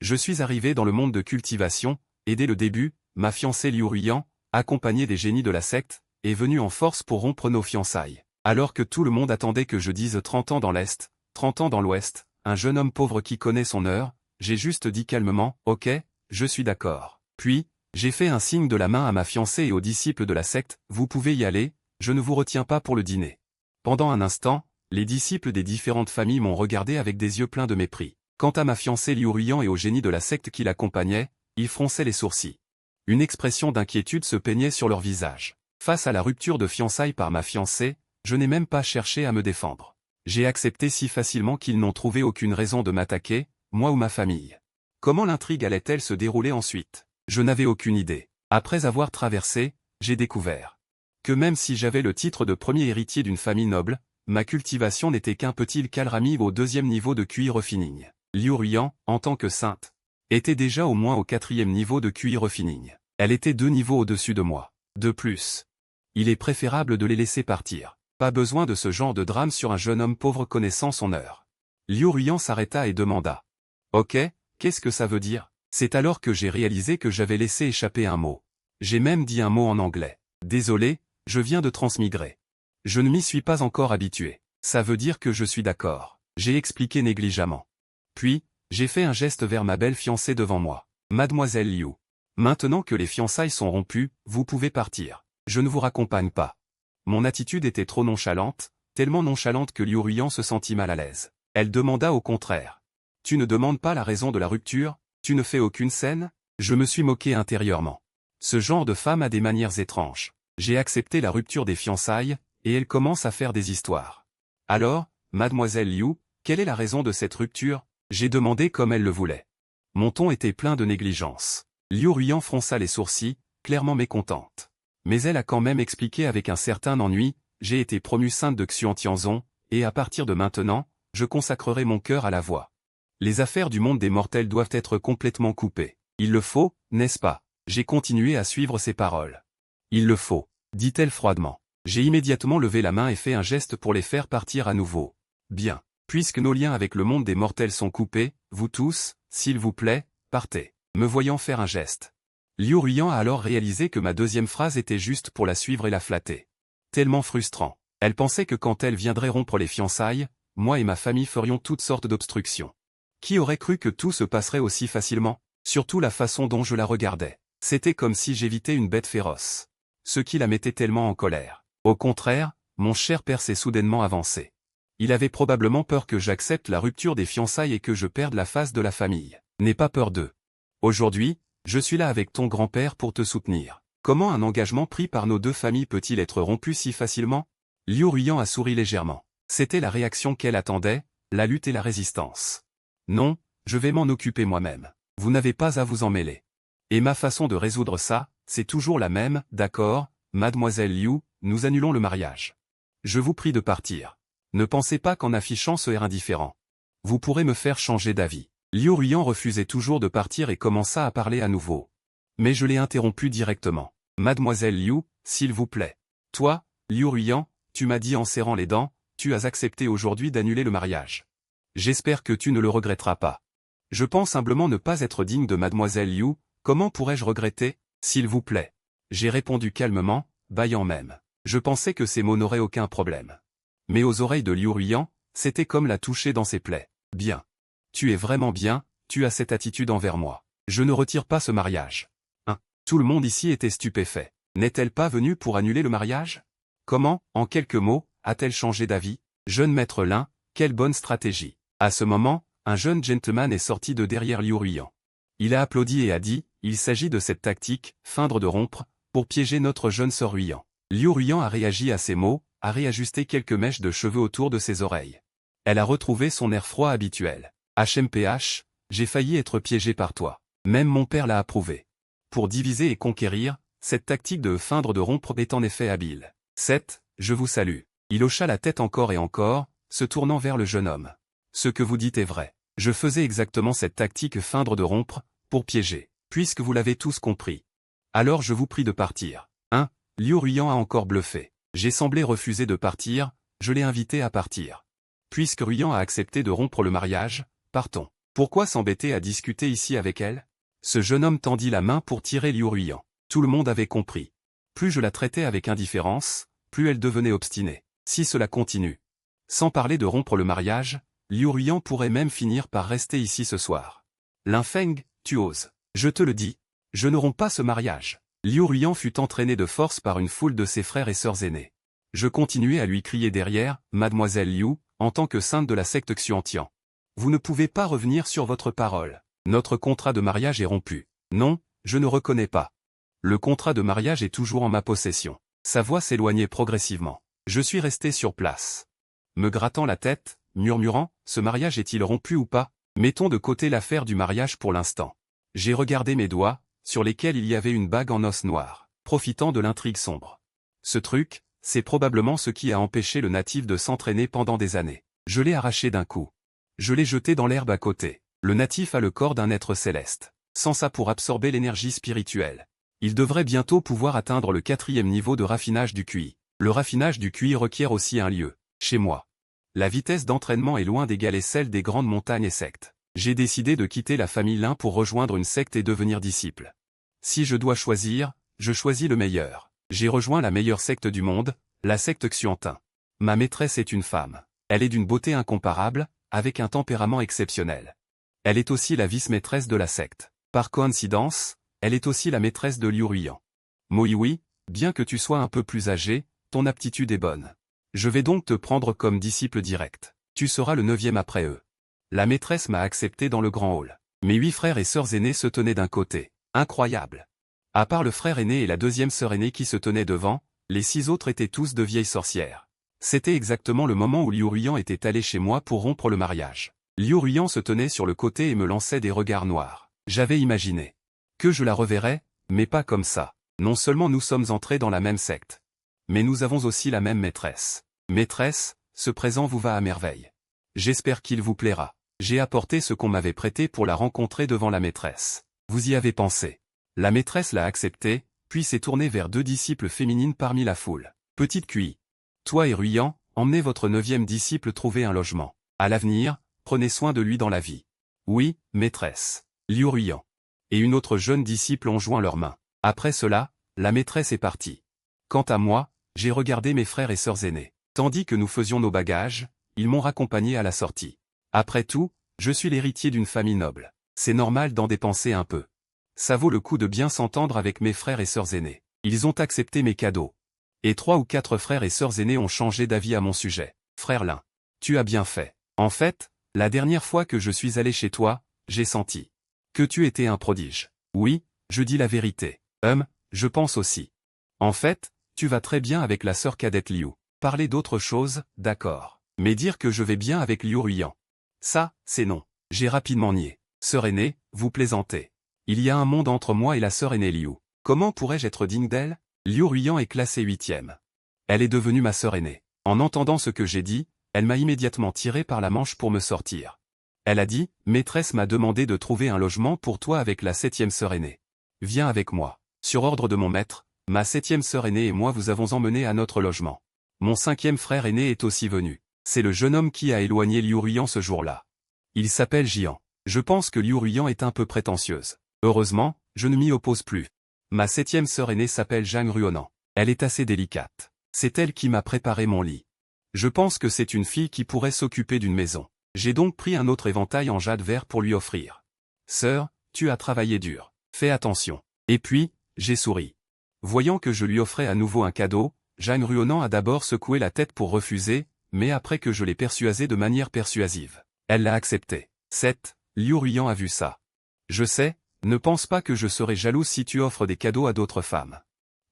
Je suis arrivé dans le monde de cultivation, et dès le début, ma fiancée Liu Ruiyan, accompagnée des génies de la secte, est venue en force pour rompre nos fiançailles. Alors que tout le monde attendait que je dise 30 ans dans l'Est, 30 ans dans l'Ouest, un jeune homme pauvre qui connaît son heure, j'ai juste dit calmement, ok, je suis d'accord. Puis, j'ai fait un signe de la main à ma fiancée et aux disciples de la secte, vous pouvez y aller, je ne vous retiens pas pour le dîner. Pendant un instant, les disciples des différentes familles m'ont regardé avec des yeux pleins de mépris. Quant à ma fiancée Liu Ruiyan et aux génies de la secte qui l'accompagnaient, ils fronçaient les sourcils. Une expression d'inquiétude se peignait sur leur visage. Face à la rupture de fiançailles par ma fiancée, je n'ai même pas cherché à me défendre. J'ai accepté si facilement qu'ils n'ont trouvé aucune raison de m'attaquer, moi ou ma famille. Comment l'intrigue allait-elle se dérouler ensuite? Je n'avais aucune idée. Après avoir traversé, j'ai découvert que même si j'avais le titre de premier héritier d'une famille noble, ma cultivation n'était qu'un petit calrami au 2e niveau de QI refining. Liu Ruiyan, en tant que sainte, était déjà au moins au 4e niveau de QI refining. Elle était 2 niveaux au-dessus de moi. De plus, il est préférable de les laisser partir. Pas besoin de ce genre de drame sur un jeune homme pauvre connaissant son heure. Liu Ruiyan s'arrêta et demanda. Ok, qu'est-ce que ça veut dire? C'est alors que j'ai réalisé que j'avais laissé échapper un mot. J'ai même dit un mot en anglais. Désolé, je viens de transmigrer. Je ne m'y suis pas encore habitué. Ça veut dire que je suis d'accord. J'ai expliqué négligemment. Puis, j'ai fait un geste vers ma belle fiancée devant moi. Mademoiselle Liu. Maintenant que les fiançailles sont rompues, vous pouvez partir. Je ne vous raccompagne pas. Mon attitude était trop nonchalante, tellement nonchalante que Liu Ruiyan se sentit mal à l'aise. Elle demanda au contraire. Tu ne demandes pas la raison de la rupture? Tu ne fais aucune scène? Je me suis moqué intérieurement. Ce genre de femme a des manières étranges. J'ai accepté la rupture des fiançailles, et elle commence à faire des histoires. Alors, mademoiselle Liu, quelle est la raison de cette rupture? J'ai demandé comme elle le voulait. Mon ton était plein de négligence. Liu Ruiyan fronça les sourcils, clairement mécontente. Mais elle a quand même expliqué avec un certain ennui, j'ai été promue sainte de Xuantianzong, et à partir de maintenant, je consacrerai mon cœur à la voie. Les affaires du monde des mortels doivent être complètement coupées. Il le faut, n'est-ce pas? J'ai continué à suivre ses paroles. Il le faut, dit-elle froidement. J'ai immédiatement levé la main et fait un geste pour les faire partir à nouveau. Bien. Puisque nos liens avec le monde des mortels sont coupés, vous tous, s'il vous plaît, partez. Me voyant faire un geste. Liu Ruiyan a alors réalisé que ma deuxième phrase était juste pour la suivre et la flatter. Tellement frustrant. Elle pensait que quand elle viendrait rompre les fiançailles, moi et ma famille ferions toutes sortes d'obstructions. Qui aurait cru que tout se passerait aussi facilement? Surtout la façon dont je la regardais. C'était comme si j'évitais une bête féroce. Ce qui la mettait tellement en colère. Au contraire, mon cher père s'est soudainement avancé. Il avait probablement peur que j'accepte la rupture des fiançailles et que je perde la face de la famille. N'aie pas peur d'eux. Aujourd'hui, je suis là avec ton grand-père pour te soutenir. Comment un engagement pris par nos deux familles peut-il être rompu si facilement? Liu Ruiyan a souri légèrement. C'était la réaction qu'elle attendait, la lutte et la résistance. Non, je vais m'en occuper moi-même. Vous n'avez pas à vous en mêler. Et ma façon de résoudre ça, c'est toujours la même, d'accord, mademoiselle Liu, nous annulons le mariage. Je vous prie de partir. Ne pensez pas qu'en affichant ce air indifférent, vous pourrez me faire changer d'avis. Liu Ruiyan refusait toujours de partir et commença à parler à nouveau. Mais je l'ai interrompu directement. Mademoiselle Liu, s'il vous plaît. Toi, Liu Ruiyan, tu m'as dit en serrant les dents, tu as accepté aujourd'hui d'annuler le mariage. J'espère que tu ne le regretteras pas. Je pense humblement ne pas être digne de mademoiselle Liu, comment pourrais-je regretter, s'il vous plaît? J'ai répondu calmement, bâillant même. Je pensais que ces mots n'auraient aucun problème. Mais aux oreilles de Liu Ruiyan, c'était comme la toucher dans ses plaies. Bien. Tu es vraiment bien, tu as cette attitude envers moi. Je ne retire pas ce mariage. Tout le monde ici était stupéfait. N'est-elle pas venue pour annuler le mariage? Comment, en quelques mots, a-t-elle changé d'avis? Jeune maître Lin, quelle bonne stratégie. À ce moment, un jeune gentleman est sorti de derrière Liu Ruiyan. Il a applaudi et a dit, il s'agit de cette tactique, feindre de rompre, pour piéger notre jeune sœur Ruiyan. Liu Ruiyan a réagi à ces mots, a réajusté quelques mèches de cheveux autour de ses oreilles. Elle a retrouvé son air froid habituel. HMPH, j'ai failli être piégé par toi. Même mon père l'a approuvé. Pour diviser et conquérir, cette tactique de feindre de rompre est en effet habile. 7. Je vous salue. Il hocha la tête encore et encore, se tournant vers le jeune homme. Ce que vous dites est vrai. Je faisais exactement cette tactique feindre de rompre, pour piéger. Puisque vous l'avez tous compris. Alors je vous prie de partir. Liu Ruiyan a encore bluffé. J'ai semblé refuser de partir, je l'ai invité à partir. Puisque Ruiyan a accepté de rompre le mariage, partons. Pourquoi s'embêter à discuter ici avec elle? Ce jeune homme tendit la main pour tirer Liu Ruiyan. Tout le monde avait compris. Plus je la traitais avec indifférence, plus elle devenait obstinée. Si cela continue. Sans parler de rompre le mariage, Liu Ruiyan pourrait même finir par rester ici ce soir. Lin Feng, tu oses. Je te le dis. Je ne romps pas ce mariage. Liu Ruiyan fut entraîné de force par une foule de ses frères et sœurs aînés. Je continuais à lui crier derrière, Mademoiselle Liu, en tant que sainte de la secte Xuantian. Vous ne pouvez pas revenir sur votre parole. Notre contrat de mariage est rompu. Non, je ne reconnais pas. Le contrat de mariage est toujours en ma possession. Sa voix s'éloignait progressivement. Je suis resté sur place. Me grattant la tête, murmurant, ce mariage est-il rompu ou pas? Mettons de côté l'affaire du mariage pour l'instant. J'ai regardé mes doigts, sur lesquels il y avait une bague en os noir, profitant de l'intrigue sombre. Ce truc, c'est probablement ce qui a empêché le natif de s'entraîner pendant des années. Je l'ai arraché d'un coup. Je l'ai jeté dans l'herbe à côté. Le natif a le corps d'un être céleste. Sans ça pour absorber l'énergie spirituelle. Il devrait bientôt pouvoir atteindre le 4e niveau de raffinage du QI. Le raffinage du QI requiert aussi un lieu, chez moi. La vitesse d'entraînement est loin d'égaler celle des grandes montagnes et sectes. J'ai décidé de quitter la famille Lin pour rejoindre une secte et devenir disciple. Si je dois choisir, je choisis le meilleur. J'ai rejoint la meilleure secte du monde, la secte Xuantin. Ma maîtresse est une femme. Elle est d'une beauté incomparable, avec un tempérament exceptionnel. Elle est aussi la vice-maîtresse de la secte. Par coïncidence, elle est aussi la maîtresse de Liu Ruiyan. Oui, bien que tu sois un peu plus âgé, ton aptitude est bonne. Je vais donc te prendre comme disciple direct. Tu seras le 9e après eux. La maîtresse m'a accepté dans le grand hall. Mes 8 frères et sœurs aînés se tenaient d'un côté. Incroyable. À part le frère aîné et la 2e sœur aînée qui se tenaient devant, les 6 autres étaient tous de vieilles sorcières. C'était exactement le moment où Liu Ruiyan était allé chez moi pour rompre le mariage. Liu Ruiyan se tenait sur le côté et me lançait des regards noirs. J'avais imaginé que je la reverrais, mais pas comme ça. Non seulement nous sommes entrés dans la même secte, mais nous avons aussi la même maîtresse. Maîtresse, ce présent vous va à merveille. J'espère qu'il vous plaira. J'ai apporté ce qu'on m'avait prêté pour la rencontrer devant la maîtresse. Vous y avez pensé. La maîtresse l'a accepté, puis s'est tournée vers 2 disciples féminines parmi la foule. Petite QI. Toi et Ruiyan, emmenez votre 9e disciple trouver un logement. À l'avenir, prenez soin de lui dans la vie. Oui, maîtresse. Liu Ruiyan. Et une autre jeune disciple ont joint leurs mains. Après cela, la maîtresse est partie. Quant à moi, j'ai regardé mes frères et sœurs aînés. Tandis que nous faisions nos bagages, ils m'ont raccompagné à la sortie. Après tout, je suis l'héritier d'une famille noble. C'est normal d'en dépenser un peu. Ça vaut le coup de bien s'entendre avec mes frères et sœurs aînés. Ils ont accepté mes cadeaux. Et 3 ou 4 frères et sœurs aînés ont changé d'avis à mon sujet. Frère Lin, tu as bien fait. En fait, la dernière fois que je suis allé chez toi, j'ai senti que tu étais un prodige. Oui, je dis la vérité. Je pense aussi. En fait, tu vas très bien avec la sœur cadette Liu. Parler d'autre chose, d'accord. Mais dire que je vais bien avec Liu Ruiyan. Ça, c'est non. J'ai rapidement nié. Sœur aînée, vous plaisantez. Il y a un monde entre moi et la sœur aînée Liu. Comment pourrais-je être digne d'elle? Liu Ruiyan est classée 8e. Elle est devenue ma sœur aînée. En entendant ce que j'ai dit, elle m'a immédiatement tiré par la manche pour me sortir. Elle a dit, maîtresse m'a demandé de trouver un logement pour toi avec la 7e sœur aînée. Viens avec moi. Sur ordre de mon maître, ma 7e sœur aînée et moi vous avons emmené à notre logement. Mon 5e frère aîné est aussi venu. C'est le jeune homme qui a éloigné Liu Ruiyan ce jour-là. Il s'appelle Jian. Je pense que Liu Ruiyan est un peu prétentieuse. Heureusement, je ne m'y oppose plus. Ma 7e sœur aînée s'appelle Zhang Ruonan. Elle est assez délicate. C'est elle qui m'a préparé mon lit. Je pense que c'est une fille qui pourrait s'occuper d'une maison. J'ai donc pris un autre éventail en jade vert pour lui offrir. Sœur, tu as travaillé dur. Fais attention. Et puis, j'ai souri. Voyant que je lui offrais à nouveau un cadeau, Zhang Ruonan a d'abord secoué la tête pour refuser, mais après que je l'ai persuadée de manière persuasive, elle l'a accepté. 7. Liu Ruiyan a vu ça. Je sais, ne pense pas que je serai jalouse si tu offres des cadeaux à d'autres femmes.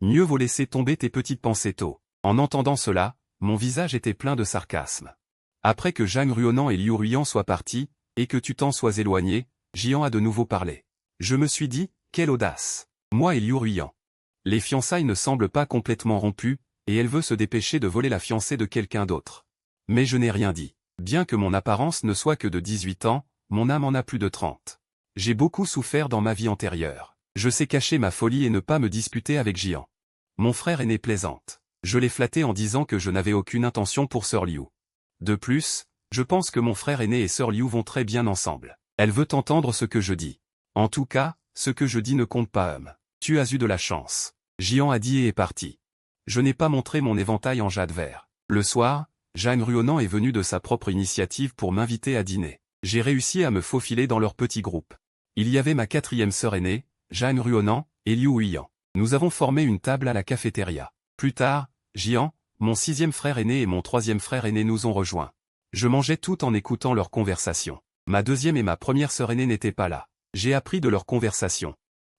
Mieux vaut laisser tomber tes petites pensées tôt. En entendant cela, mon visage était plein de sarcasme. Après que Zhang Ruonan et Liu Ruiyan soient partis, et que tu t'en sois éloigné, Jian a de nouveau parlé. Je me suis dit, quelle audace. Moi et Liu Ruiyan. Les fiançailles ne semblent pas complètement rompues, et elle veut se dépêcher de voler la fiancée de quelqu'un d'autre. Mais je n'ai rien dit. Bien que mon apparence ne soit que de 18 ans, mon âme en a plus de 30. J'ai beaucoup souffert dans ma vie antérieure. Je sais cacher ma folie et ne pas me disputer avec Jian. Mon frère aîné plaisante. Je l'ai flatté en disant que je n'avais aucune intention pour sœur Liu. De plus, je pense que mon frère aîné et sœur Liu vont très bien ensemble. Elle veut entendre ce que je dis. En tout cas, ce que je dis ne compte pas. Tu as eu de la chance. Jian a dit et est parti. Je n'ai pas montré mon éventail en jade vert. Le soir, Zhang Ruonan est venu de sa propre initiative pour m'inviter à dîner. J'ai réussi à me faufiler dans leur petit groupe. Il y avait ma 4e sœur aînée, Zhang Ruonan, et Liu Huiyan. Nous avons formé une table à la cafétéria. Plus tard, Jian, mon 6e frère aîné et mon 3e frère aîné nous ont rejoints. Je mangeais tout en écoutant leur conversation. Ma 2e et ma 1re sœur aînée n'étaient pas là. J'ai appris de leur conversation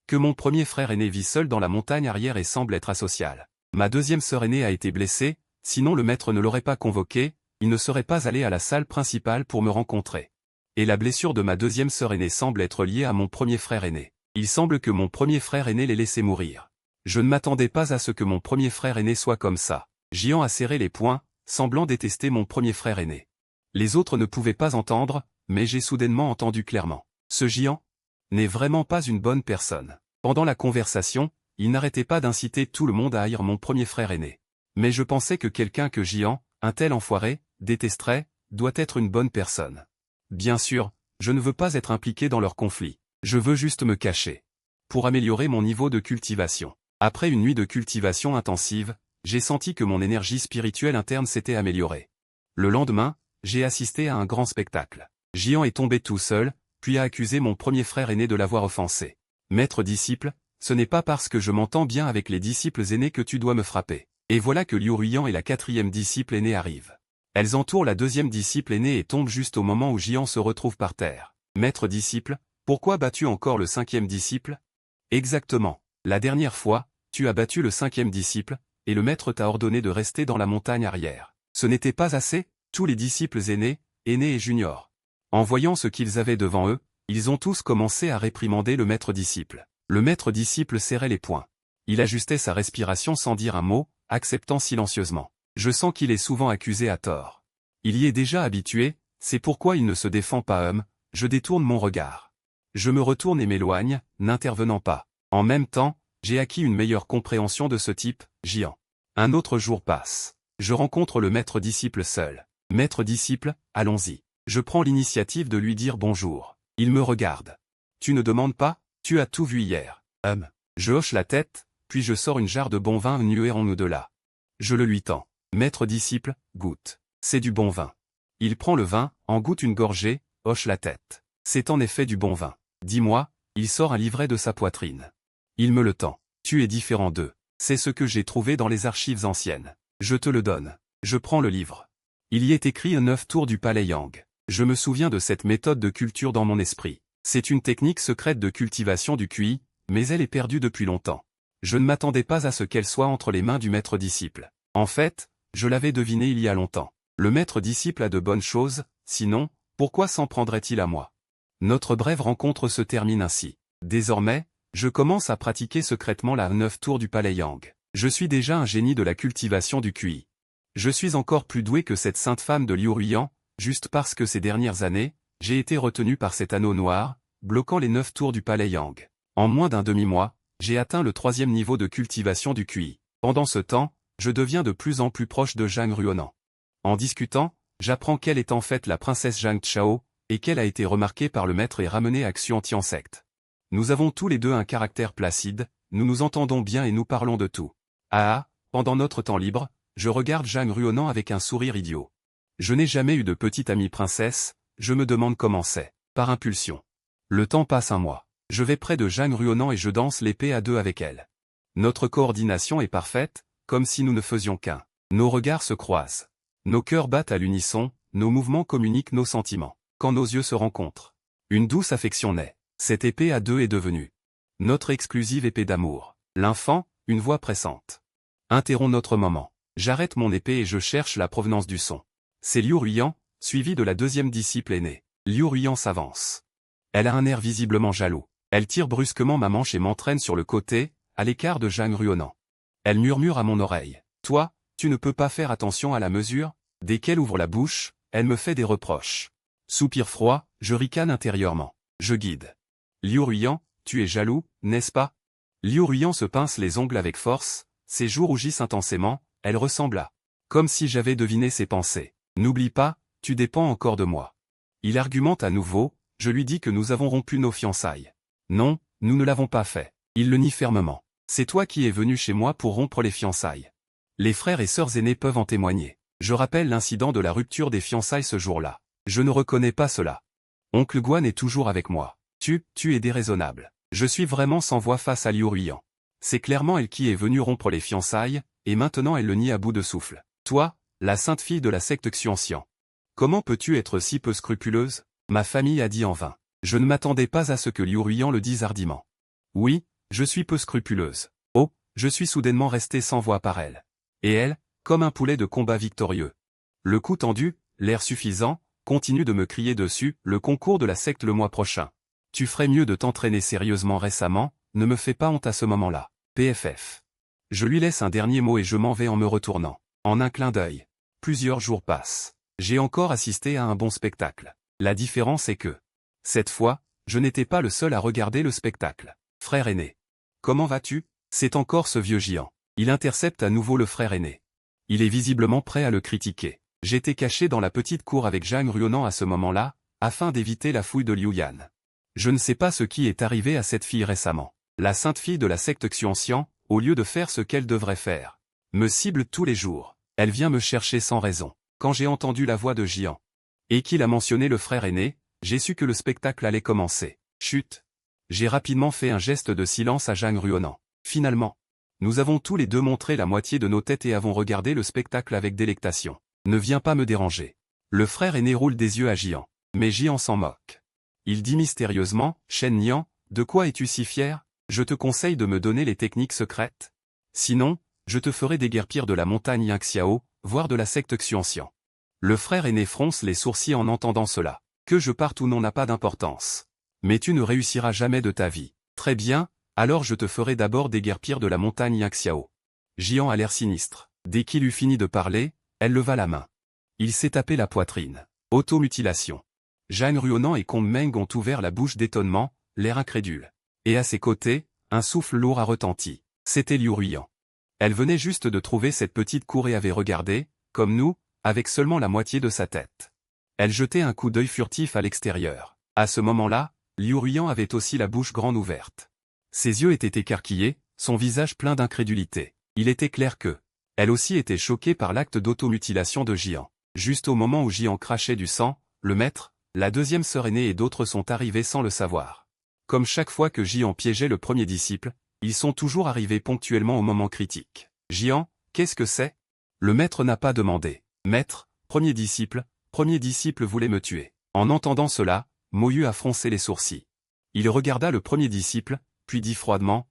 que mon 1er frère aîné vit seul dans la montagne arrière et semble être asocial. Ma 2e sœur aînée a été blessée, sinon le maître ne l'aurait pas convoqué, il ne serait pas allé à la salle principale pour me rencontrer. Et la blessure de ma 2e sœur aînée semble être liée à mon 1er frère aîné. Il semble que mon 1er frère aîné l'ait laissé mourir. Je ne m'attendais pas à ce que mon 1er frère aîné soit comme ça. Jian a serré les poings, semblant détester mon 1er frère aîné. Les autres ne pouvaient pas entendre, mais j'ai soudainement entendu clairement. Ce Jian n'est vraiment pas une bonne personne. Pendant la conversation, il n'arrêtait pas d'inciter tout le monde à haïr mon 1er frère aîné. Mais je pensais que quelqu'un que Jian, un tel enfoiré, détesterait, doit être une bonne personne. Bien sûr, je ne veux pas être impliqué dans leur conflit. Je veux juste me cacher. Pour améliorer mon niveau de cultivation. Après une nuit de cultivation intensive, j'ai senti que mon énergie spirituelle interne s'était améliorée. Le lendemain, j'ai assisté à un grand spectacle. Jian est tombé tout seul, puis a accusé mon 1er frère aîné de l'avoir offensé. Maître disciple, ce n'est pas parce que je m'entends bien avec les disciples aînés que tu dois me frapper. Et voilà que Liu Huiyan et la 4e disciple aînée arrivent. Elles entourent la 2e disciple aînée et tombent juste au moment où Jian se retrouve par terre. Maître disciple, pourquoi bats-tu encore le 5e disciple? Exactement. La dernière fois, tu as battu le 5e disciple, et le maître t'a ordonné de rester dans la montagne arrière. Ce n'était pas assez? Tous les disciples aînés et juniors. En voyant ce qu'ils avaient devant eux, ils ont tous commencé à réprimander le maître disciple. Le maître disciple serrait les poings. Il ajustait sa respiration sans dire un mot, acceptant silencieusement. Je sens qu'il est souvent accusé à tort. Il y est déjà habitué, c'est pourquoi il ne se défend pas. Je détourne mon regard. Je me retourne et m'éloigne, n'intervenant pas. En même temps, j'ai acquis une meilleure compréhension de ce type, Jian. Un autre jour passe. Je rencontre le maître disciple seul. Maître disciple, allons-y. Je prends l'initiative de lui dire bonjour. Il me regarde. Tu ne demandes pas? Tu as tout vu hier. Je hoche la tête, puis je sors une jarre de bon vin nué en au-delà. Je le lui tends. Maître disciple, goûte. C'est du bon vin. Il prend le vin, en goûte une gorgée, hoche la tête. C'est en effet du bon vin. Dis-moi, il sort un livret de sa poitrine. Il me le tend. Tu es différent d'eux. C'est ce que j'ai trouvé dans les archives anciennes. Je te le donne. Je prends le livre. Il y est écrit 9 tours du palais Yang. Je me souviens de cette méthode de culture dans mon esprit. C'est une technique secrète de cultivation du QI, mais elle est perdue depuis longtemps. Je ne m'attendais pas à ce qu'elle soit entre les mains du maître disciple. En fait, je l'avais deviné il y a longtemps. Le maître disciple a de bonnes choses, sinon, pourquoi s'en prendrait-il à moi? Notre brève rencontre se termine ainsi. Désormais, je commence à pratiquer secrètement la 9 tours du palais Yang. Je suis déjà un génie de la cultivation du QI. Je suis encore plus doué que cette sainte femme de Liu Huiyan, juste parce que ces dernières années, j'ai été retenu par cet anneau noir, bloquant les 9 tours du palais Yang. En moins d'un demi-mois, j'ai atteint le 3e niveau de cultivation du QI. Pendant ce temps, je deviens de plus en plus proche de Zhang Ruonan. En discutant, j'apprends qu'elle est en fait la princesse Zhang Chao, et qu'elle a été remarquée par le maître et ramenée à Xuantian secte. Nous avons tous les deux un caractère placide, nous nous entendons bien et nous parlons de tout. Pendant notre temps libre, je regarde Zhang Ruonan avec un sourire idiot. Je n'ai jamais eu de petite amie princesse, je me demande comment c'est. Par impulsion. Le temps passe un mois. Je vais près de Zhang Ruonan et je danse l'épée à 2 avec elle. Notre coordination est parfaite, comme si nous ne faisions qu'un. Nos regards se croisent. Nos cœurs battent à l'unisson, nos mouvements communiquent nos sentiments. Quand nos yeux se rencontrent, une douce affection naît. Cette épée à 2 est devenue notre exclusive épée d'amour. L'enfant, une voix pressante. Interrompt notre moment. J'arrête mon épée et je cherche la provenance du son. C'est Liu Huiyan, suivi de la 2e disciple aînée. Liu Huiyan s'avance. Elle a un air visiblement jaloux. Elle tire brusquement ma manche et m'entraîne sur le côté, à l'écart de Zhang Ruonan. Elle murmure à mon oreille. Toi, tu ne peux pas faire attention à la mesure? Dès qu'elle ouvre la bouche, elle me fait des reproches. Soupir froid, je ricane intérieurement. Je guide. Liu Huiyan, tu es jaloux, n'est-ce pas? Liu Huiyan se pince les ongles avec force, ses joues rougissent intensément, elle ressemble à. Comme si j'avais deviné ses pensées. N'oublie pas, tu dépends encore de moi. Il argumente à nouveau, Je lui dis que nous avons rompu nos fiançailles. Non, nous ne l'avons pas fait. Il le nie fermement. C'est toi qui es venu chez moi pour rompre les fiançailles. Les frères et sœurs aînés peuvent en témoigner. Je rappelle l'incident de la rupture des fiançailles ce jour-là. Je ne reconnais pas cela. Oncle Guan est toujours avec moi. Tu es déraisonnable. Je suis vraiment sans voix face à Liu Ruiyan. C'est clairement elle qui est venue rompre les fiançailles, et maintenant elle le nie à bout de souffle. Toi, la sainte fille de la secte Xuanxian. Comment peux-tu être si peu scrupuleuse? Ma famille a dit en vain. Je ne m'attendais pas à ce que Liu Ruiyan le dise hardiment. Oui, je suis peu scrupuleuse. Oh, je suis soudainement resté sans voix par elle. Et elle, comme un poulet de combat victorieux. Le cou tendu, l'air suffisant, continue de me crier dessus, le concours de la secte le mois prochain. Tu ferais mieux de t'entraîner sérieusement récemment, ne me fais pas honte à ce moment-là. PFF. Je lui laisse un dernier mot et je m'en vais en me retournant. En un clin d'œil. Plusieurs jours passent. J'ai encore assisté à un bon spectacle. La différence est que, cette fois, je n'étais pas le seul à regarder le spectacle. Frère aîné. Comment vas-tu? C'est encore ce vieux géant. Il intercepte à nouveau le frère aîné. Il est visiblement prêt à le critiquer. J'étais caché dans la petite cour avec Zhang Ruonan à ce moment-là, afin d'éviter la fouille de Liu Yan. Je ne sais pas ce qui est arrivé à cette fille récemment. La sainte fille de la secte Xuanxian, au lieu de faire ce qu'elle devrait faire, me cible tous les jours. Elle vient me chercher sans raison. Quand j'ai entendu la voix de Jian, et qu'il a mentionné le frère aîné, j'ai su que le spectacle allait commencer. Chut. J'ai rapidement fait un geste de silence à Zhang Ruonan. Finalement, nous avons tous les deux montré la moitié de nos têtes et avons regardé le spectacle avec délectation. Ne viens pas me déranger. Le frère aîné roule des yeux à Jian. Mais Jian s'en moque. Il dit mystérieusement, Shen Nian, de quoi es-tu si fier? Je te conseille de me donner les techniques secrètes. Sinon, je te ferai déguerpir de la montagne Yangxiao, voire de la secte Xuanxian. Le frère aîné fronce les sourcils en entendant cela. Que je parte ou non n'a pas d'importance. Mais tu ne réussiras jamais de ta vie. Très bien, alors je te ferai d'abord déguerpir de la montagne Yangxiao. Jian a l'air sinistre. Dès qu'il eut fini de parler, elle leva la main. Il s'est tapé la poitrine. Automutilation. Zhang Ruonan et Kong Meng ont ouvert la bouche d'étonnement, l'air incrédule. Et à ses côtés, un souffle lourd a retenti. C'était Liu Ruiyan. Elle venait juste de trouver cette petite cour et avait regardé, comme nous, avec seulement la moitié de sa tête. Elle jetait un coup d'œil furtif à l'extérieur. À ce moment-là, Liu Ruiyan avait aussi la bouche grande ouverte. Ses yeux étaient écarquillés, son visage plein d'incrédulité. Il était clair que, elle aussi était choquée par l'acte d'automutilation de Jian. Juste au moment où Jian crachait du sang, le maître, la deuxième sœur aînée et d'autres sont arrivés sans le savoir. Comme chaque fois que Jian piégeait le premier disciple, ils sont toujours arrivés ponctuellement au moment critique. Jian, qu'est-ce que c'est? Le maître n'a pas demandé. Maître, premier disciple voulait me tuer. En entendant cela, Moyu a froncé les sourcils. Il regarda le premier disciple, puis dit froidement,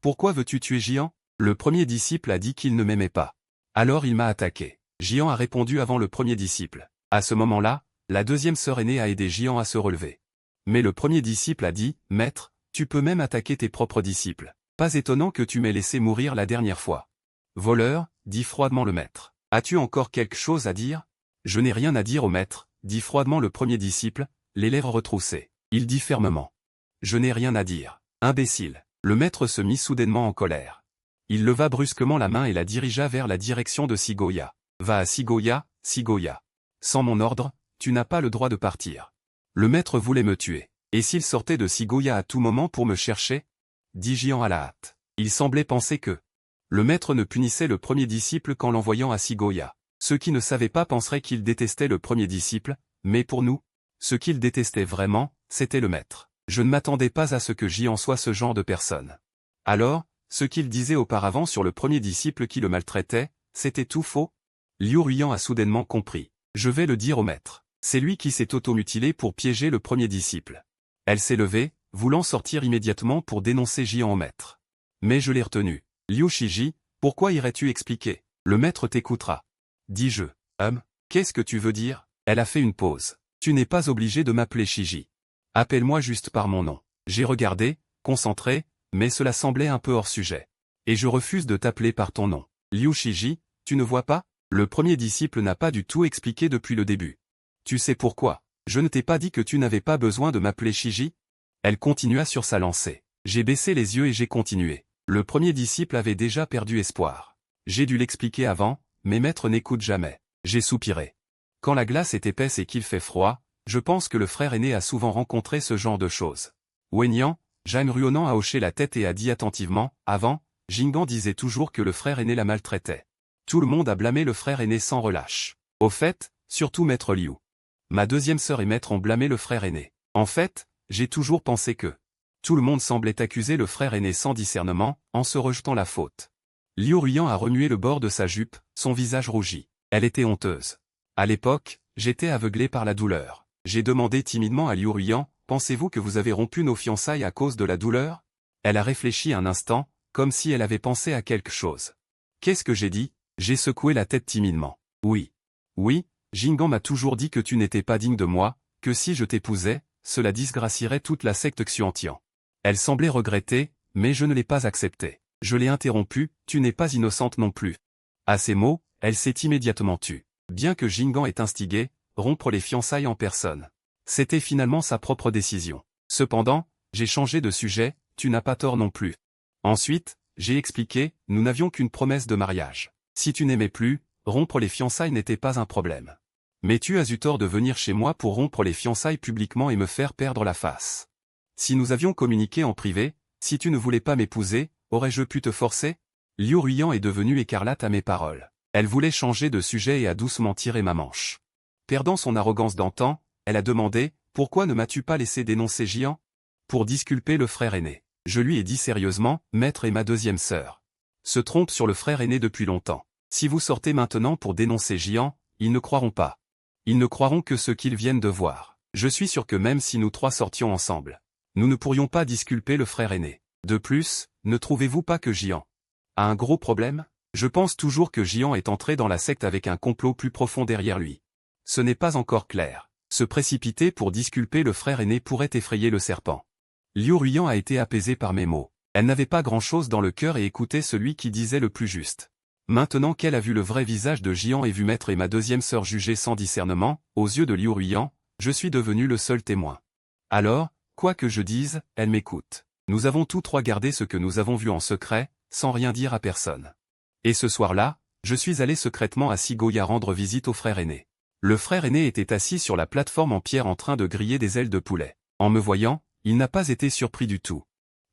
pourquoi veux-tu tuer Jian? Le premier disciple a dit qu'il ne m'aimait pas. Alors il m'a attaqué. Jian a répondu avant le premier disciple. À ce moment-là, la deuxième sœur aînée a aidé Jian à se relever. Mais le premier disciple a dit, Maître, tu peux même attaquer tes propres disciples. Pas étonnant que tu m'aies laissé mourir la dernière fois. Voleur, dit froidement le maître. As-tu encore quelque chose à dire? Je n'ai rien à dire au maître, dit froidement le premier disciple, les lèvres retroussées. Il dit fermement. Je n'ai rien à dire. Imbécile. Le maître se mit soudainement en colère. Il leva brusquement la main et la dirigea vers la direction de Sigoya. Va à Sigoya, Sigoya. Sans mon ordre, tu n'as pas le droit de partir. Le maître voulait me tuer. Et s'il sortait de Sigoya à tout moment pour me chercher? Dit Jian à la hâte. Il semblait penser que le maître ne punissait le premier disciple qu'en l'envoyant à Sigoya. Ceux qui ne savaient pas penseraient qu'il détestait le premier disciple, mais pour nous, ce qu'il détestait vraiment, c'était le maître. Je ne m'attendais pas à ce que Jian soit ce genre de personne. Alors, ce qu'il disait auparavant sur le premier disciple qui le maltraitait, c'était tout faux? Liu Ruiyan a soudainement compris. Je vais le dire au maître. C'est lui qui s'est automutilé pour piéger le premier disciple. Elle s'est levée, voulant sortir immédiatement pour dénoncer Jian au maître. Mais je l'ai retenu. Liu Shiji, pourquoi irais-tu expliquer? Le maître t'écoutera. Dis-je. Qu'est-ce que tu veux dire? Elle a fait une pause. Tu n'es pas obligé de m'appeler Shiji. Appelle-moi juste par mon nom. J'ai regardé, concentré, mais cela semblait un peu hors sujet. Et je refuse de t'appeler par ton nom. Liu Shiji, tu ne vois pas? Le premier disciple n'a pas du tout expliqué depuis le début. Tu sais pourquoi? Je ne t'ai pas dit que tu n'avais pas besoin de m'appeler Shiji? Elle continua sur sa lancée. J'ai baissé les yeux et j'ai continué. Le premier disciple avait déjà perdu espoir. J'ai dû l'expliquer avant, mes maîtres n'écoutent jamais. J'ai soupiré. Quand la glace est épaisse et qu'il fait froid, je pense que le frère aîné a souvent rencontré ce genre de choses. Wenyan, Jeanne Ruonan a hoché la tête et a dit attentivement, avant, Jingan disait toujours que le frère aîné la maltraitait. Tout le monde a blâmé le frère aîné sans relâche. Au fait, surtout maître Liu. Ma deuxième sœur et maître ont blâmé le frère aîné. En fait, j'ai toujours pensé que tout le monde semblait accuser le frère aîné sans discernement, en se rejetant la faute. Liu Ruyan a remué le bord de sa jupe, son visage rougit. Elle était honteuse. À l'époque, j'étais aveuglé par la douleur. J'ai demandé timidement à Liu Ruyan, « Pensez-vous que vous avez rompu nos fiançailles à cause de la douleur ?» Elle a réfléchi un instant, comme si elle avait pensé à quelque chose. Qu'est-ce que j'ai dit? J'ai secoué la tête timidement. Oui. Oui, Jingan m'a toujours dit que tu n'étais pas digne de moi, que si je t'épousais, cela disgracierait toute la secte Xuantian. Elle semblait regretter, mais je ne l'ai pas accepté. Je l'ai interrompue, tu n'es pas innocente non plus. À ces mots, elle s'est immédiatement tue. Bien que Jingan ait instigé, rompre les fiançailles en personne. C'était finalement sa propre décision. Cependant, j'ai changé de sujet, tu n'as pas tort non plus. Ensuite, j'ai expliqué, nous n'avions qu'une promesse de mariage. Si tu n'aimais plus, rompre les fiançailles n'était pas un problème. Mais tu as eu tort de venir chez moi pour rompre les fiançailles publiquement et me faire perdre la face. Si nous avions communiqué en privé, si tu ne voulais pas m'épouser, aurais-je pu te forcer? Liu Ruyan est devenue écarlate à mes paroles. Elle voulait changer de sujet et a doucement tiré ma manche. Perdant son arrogance d'antan, elle a demandé, pourquoi ne m'as-tu pas laissé dénoncer Jian? Pour disculper le frère aîné. Je lui ai dit sérieusement, maître est ma deuxième sœur. Se trompe sur le frère aîné depuis longtemps. Si vous sortez maintenant pour dénoncer Jian, ils ne croiront pas. Ils ne croiront que ce qu'ils viennent de voir. Je suis sûr que même si nous trois sortions ensemble, nous ne pourrions pas disculper le frère aîné. De plus, ne trouvez-vous pas que Jian a un gros problème? Je pense toujours que Jian est entré dans la secte avec un complot plus profond derrière lui. Ce n'est pas encore clair. Se précipiter pour disculper le frère aîné pourrait effrayer le serpent. Liu Ruyan a été apaisée par mes mots. Elle n'avait pas grand-chose dans le cœur et écoutait celui qui disait le plus juste. Maintenant qu'elle a vu le vrai visage de Jian et vu maître et ma deuxième sœur jugée sans discernement, aux yeux de Liu Ruyan, je suis devenu le seul témoin. Alors, quoi que je dise, elle m'écoute. Nous avons tous trois gardé ce que nous avons vu en secret, sans rien dire à personne. Et ce soir-là, je suis allé secrètement à Sigoya rendre visite au frère aîné. Le frère aîné était assis sur la plateforme en pierre en train de griller des ailes de poulet. En me voyant, il n'a pas été surpris du tout.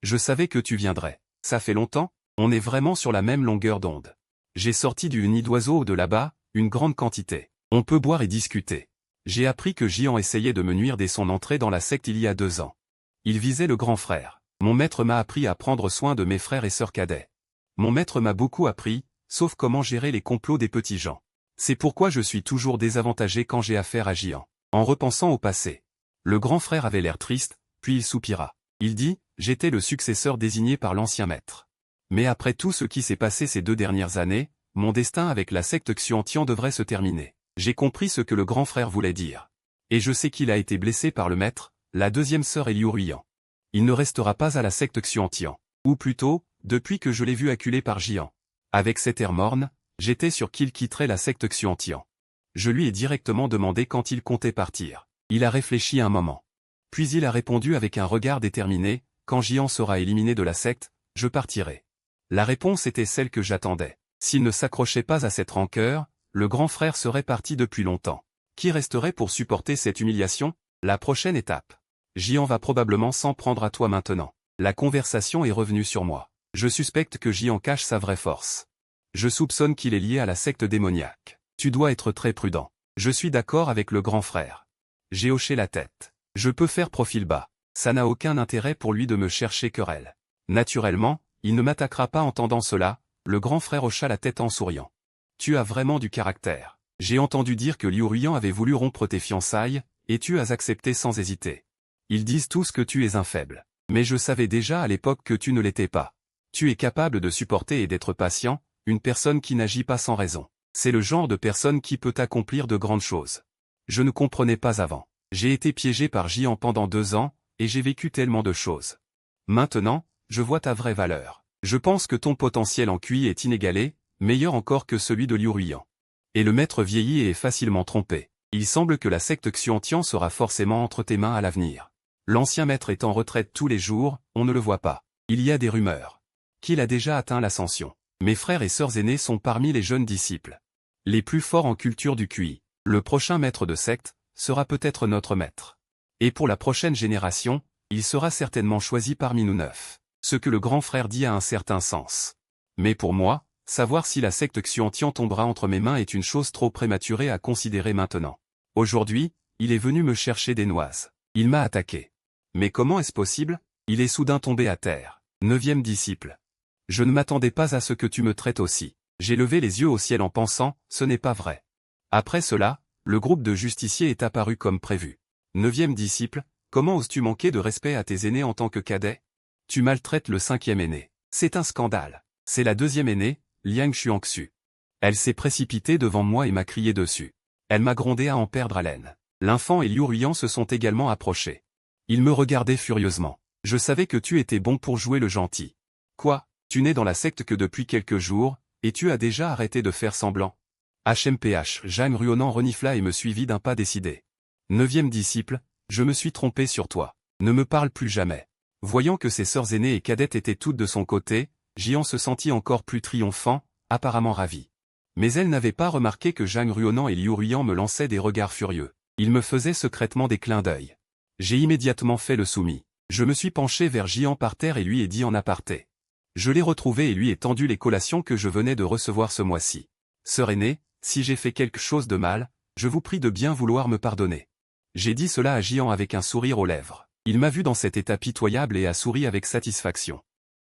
Je savais que tu viendrais. Ça fait longtemps? On est vraiment sur la même longueur d'onde. J'ai sorti du nid d'oiseau de là-bas, une grande quantité. On peut boire et discuter. J'ai appris que Jian essayait de me nuire dès son entrée dans la secte il y a 2 ans. Il visait le grand frère. Mon maître m'a appris à prendre soin de mes frères et sœurs cadets. Mon maître m'a beaucoup appris, sauf comment gérer les complots des petits gens. C'est pourquoi je suis toujours désavantagé quand j'ai affaire à Jian. En repensant au passé. Le grand frère avait l'air triste, puis il soupira. Il dit, j'étais le successeur désigné par l'ancien maître. Mais après tout ce qui s'est passé ces 2 dernières années, mon destin avec la secte Xuantian devrait se terminer. J'ai compris ce que le grand frère voulait dire. Et je sais qu'il a été blessé par le maître, la deuxième sœur et Liu Ruyan. Il ne restera pas à la secte Xuantian. Ou plutôt, depuis que je l'ai vu acculé par Jian. Avec cet air morne, j'étais sûr qu'il quitterait la secte Xuantian. Je lui ai directement demandé quand il comptait partir. Il a réfléchi un moment. Puis il a répondu avec un regard déterminé, quand Jian sera éliminé de la secte, je partirai. La réponse était celle que j'attendais. S'il ne s'accrochait pas à cette rancœur, le grand frère serait parti depuis longtemps. Qui resterait pour supporter cette humiliation? La prochaine étape. Jian va probablement s'en prendre à toi maintenant. La conversation est revenue sur moi. Je suspecte que Jian cache sa vraie force. Je soupçonne qu'il est lié à la secte démoniaque. Tu dois être très prudent. Je suis d'accord avec le grand frère. J'ai hoché la tête. Je peux faire profil bas. Ça n'a aucun intérêt pour lui de me chercher querelle. Naturellement, il ne m'attaquera pas. Entendant cela, le grand frère hocha la tête en souriant. Tu as vraiment du caractère. J'ai entendu dire que Liu Ruyan avait voulu rompre tes fiançailles, et tu as accepté sans hésiter. Ils disent tous que tu es un faible. Mais je savais déjà à l'époque que tu ne l'étais pas. Tu es capable de supporter et d'être patient, une personne qui n'agit pas sans raison. C'est le genre de personne qui peut accomplir de grandes choses. Je ne comprenais pas avant. J'ai été piégé par Jian pendant 2 ans, et j'ai vécu tellement de choses. Maintenant, je vois ta vraie valeur. Je pense que ton potentiel en QI est inégalé, meilleur encore que celui de Liu Ruyan. Et le maître vieilli est facilement trompé. Il semble que la secte Xuantian sera forcément entre tes mains à l'avenir. L'ancien maître est en retraite tous les jours, on ne le voit pas. Il y a des rumeurs qu'il a déjà atteint l'ascension. Mes frères et sœurs aînés sont parmi les jeunes disciples. Les plus forts en culture du QI. Le prochain maître de secte sera peut-être notre maître. Et pour la prochaine génération, il sera certainement choisi parmi nous 9. Ce que le grand frère dit a un certain sens. Mais pour moi, savoir si la secte Xuantian tombera entre mes mains est une chose trop prématurée à considérer maintenant. Aujourd'hui, il est venu me chercher des noises. Il m'a attaqué. Mais comment est-ce possible? Il est soudain tombé à terre. 9e disciple. Je ne m'attendais pas à ce que tu me traites aussi. J'ai levé les yeux au ciel en pensant, ce n'est pas vrai. Après cela, le groupe de justiciers est apparu comme prévu. 9e disciple, comment oses-tu manquer de respect à tes aînés en tant que cadet? Tu maltraites le 5e aîné. C'est un scandale. C'est la 2e aînée, Liang Xuanxu. Elle s'est précipitée devant moi et m'a crié dessus. Elle m'a grondé à en perdre haleine. L'infant et Liu Ruyan se sont également approchés. Ils me regardaient furieusement. Je savais que tu étais bon pour jouer le gentil. Quoi, tu n'es dans la secte que depuis quelques jours, et tu as déjà arrêté de faire semblant? HMPH, Zhang Ruonan renifla et me suivit d'un pas décidé. 9e disciple, je me suis trompé sur toi. Ne me parle plus jamais. Voyant que ses sœurs aînées et cadettes étaient toutes de son côté, Jian se sentit encore plus triomphant, apparemment ravi. Mais elle n'avait pas remarqué que Zhang Ruonan et Liu Ruyan me lançaient des regards furieux. Ils me faisaient secrètement des clins d'œil. J'ai immédiatement fait le soumis. Je me suis penché vers Jian par terre et lui ai dit en aparté. Je l'ai retrouvé et lui ai tendu les collations que je venais de recevoir ce mois-ci. Sœur aînée, si j'ai fait quelque chose de mal, je vous prie de bien vouloir me pardonner. J'ai dit cela à Jian avec un sourire aux lèvres. Il m'a vu dans cet état pitoyable et a souri avec satisfaction.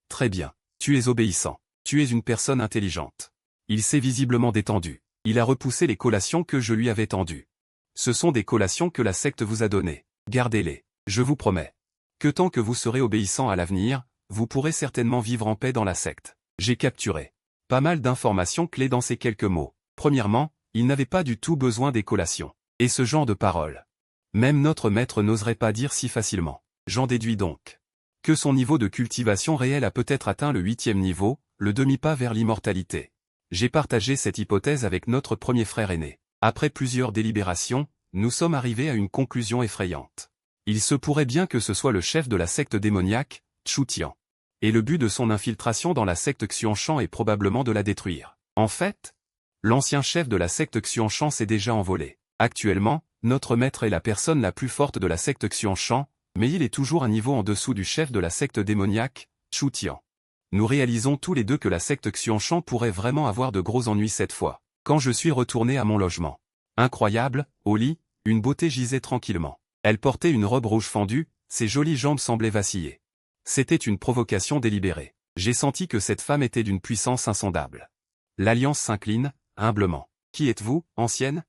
Très bien, tu es obéissant. Tu es une personne intelligente. Il s'est visiblement détendu. Il a repoussé les collations que je lui avais tendues. Ce sont des collations que la secte vous a données. Gardez-les, je vous promets. Que tant que vous serez obéissant à l'avenir, vous pourrez certainement vivre en paix dans la secte. J'ai capturé pas mal d'informations clés dans ces quelques mots. Premièrement, il n'avait pas du tout besoin des collations. Et ce genre de paroles. Même notre maître n'oserait pas dire si facilement. J'en déduis donc que son niveau de cultivation réel a peut-être atteint le 8e niveau, le demi-pas vers l'immortalité. J'ai partagé cette hypothèse avec notre premier frère aîné. Après plusieurs délibérations, nous sommes arrivés à une conclusion effrayante. Il se pourrait bien que ce soit le chef de la secte démoniaque, Chu Tian. Et le but de son infiltration dans la secte Xuanshan est probablement de la détruire. En fait, l'ancien chef de la secte Xuanshan s'est déjà envolé. Actuellement, notre maître est la personne la plus forte de la secte Xuanshan, mais il est toujours un niveau en dessous du chef de la secte démoniaque, Chu Tian. Nous réalisons tous les deux que la secte Xuanshan pourrait vraiment avoir de gros ennuis cette fois. Quand je suis retourné à mon logement. Incroyable, au lit, une beauté gisait tranquillement. Elle portait une robe rouge fendue, ses jolies jambes semblaient vaciller. C'était une provocation délibérée. J'ai senti que cette femme était d'une puissance insondable. L'Alliance s'incline, humblement. Qui êtes-vous, ancienne?